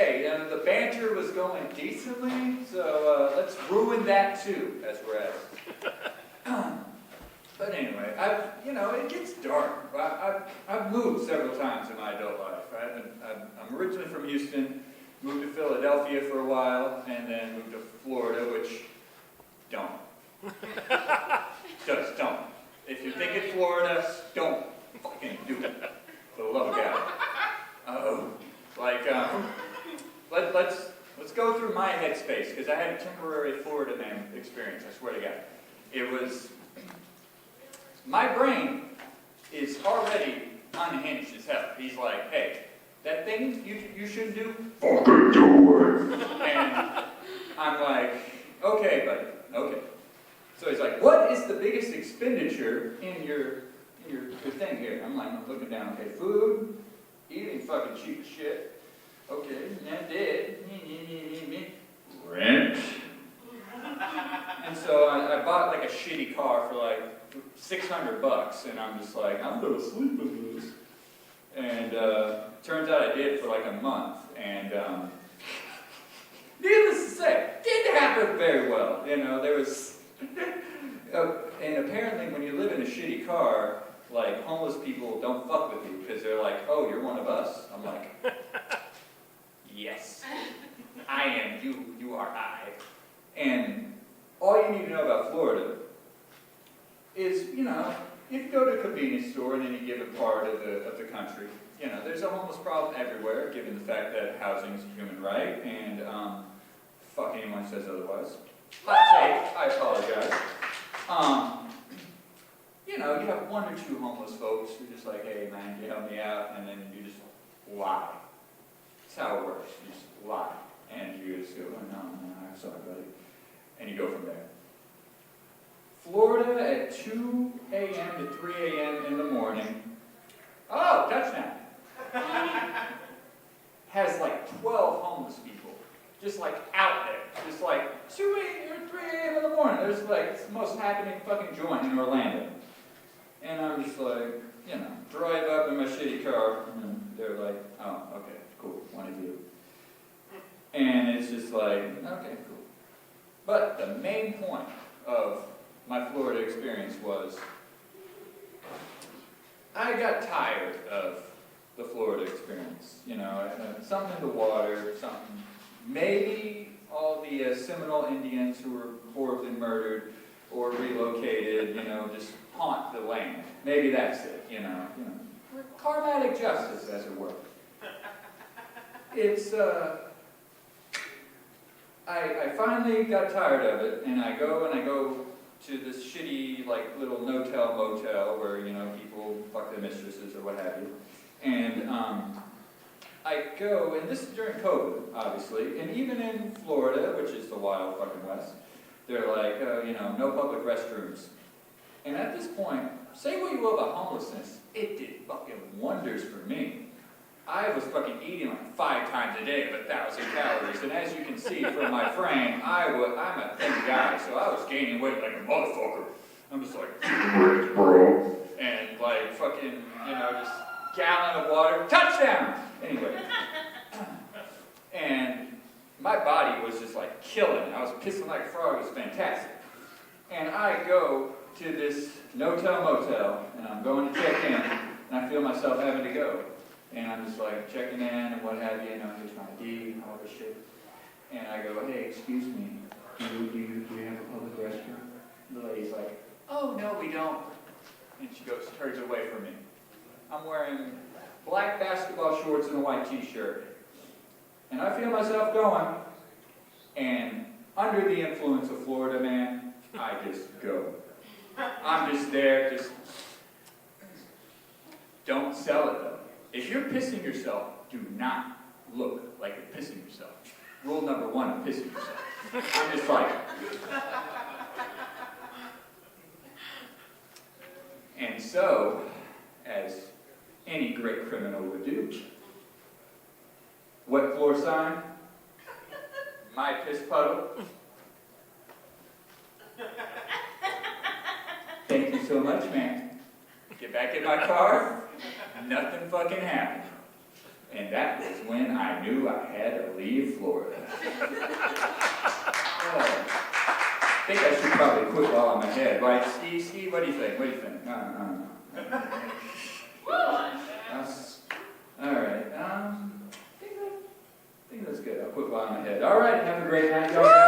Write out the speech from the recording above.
hey, the banter was going decently, so let's ruin that too, as we're at it. But anyway, it gets dark. I've moved several times in my adult life. I'm originally from Houston, moved to Philadelphia for a while, and then moved to Florida, which don't. Just don't. If you're thinking Florida, don't fucking do it. For the love of God. Let's go through my headspace, because I had a temporary Florida man experience, I swear to God. It was, my brain is already unhinged as hell. He's like, hey, that thing you shouldn't do, fucking do it. And I'm like, okay, buddy, okay. So he's like, what is the biggest expenditure in your thing here? I'm looking down, okay, food, eating fucking cheap as shit. Okay, that's it. Rent. And so I bought like a shitty car for like $600, and I'm just like, I'm gonna sleep in this. And turns out I did for like a month, and needless to say, didn't happen very well. There was, and apparently when you live in a shitty car, like homeless people don't fuck with you because they're like, oh, you're one of us. I'm like, yes, I am you. You are I. And all you need to know about Florida is, if you go to a convenience store in any given part of the country, there's a homeless problem everywhere, given the fact that housing is a human right, and fuck anyone says otherwise. Hot take, I apologize. You have one or two homeless folks who are just like, hey man, can you help me out? And then you just lie. That's how it works. You just lie. And you just go, oh, no, I'm sorry, buddy. And you go from there. Florida at 2 a.m. to 3 a.m. in the morning. Oh, touchdown. Has like 12 homeless people. Just like out there. Just like 2 a.m. or 3 a.m. in the morning. There's like, it's the most happening fucking joint in Orlando. And I'm just like, drive up in my shitty car, and they're like, oh, okay, cool, one of you. And it's just like, okay, cool. But the main point of my Florida experience was, I got tired of the Florida experience. Something in the water, something, maybe all the Seminole Indians who were horribly murdered or relocated, just haunt the land. Maybe that's it, karmatic justice, as it were. It's, I finally got tired of it, and I go to this shitty, like, little no-tell motel where, people fuck their mistresses or what have you. And I go, and this is during COVID, obviously, and even in Florida, which is the wild fucking West, they're like, no public restrooms. And at this point, say what you will about homelessness, it did fucking wonders for me. I was fucking eating like 5 times a day of 1,000 calories, and as you can see from my frame, I'm a thin guy, so I was gaining weight like a motherfucker. I'm just like, bro, and like fucking, just gallon of water, touchdown! Anyway, and my body was just like killing. I was pissing like a frog. It was fantastic. And I go to this no-tell motel, and I'm going to check in, and I feel myself having to go. And I'm just like checking in and what have you, here's my ID and all this shit. And I go, hey, excuse me, do you have a public restroom? The lady's like, oh, no, we don't. And she turns away from me. I'm wearing black basketball shorts and a white t-shirt. And I feel myself going, and under the influence of Florida, man, I just go. I'm just there, don't sell it though. If you're pissing yourself, do not look like you're pissing yourself. Rule number 1 of pissing yourself. I'm just like, and so, as any great criminal would do, wet floor sign, my piss puddle. Thank you so much, man. Get back in my car, nothing fucking happened. And that was when I knew I had to leave Florida. I think I should probably quit while I'm ahead, right? Steve, what do you think? What do you think? All right. I think that's good. I'll quit while I'm ahead. All right. Have a great night, y'all.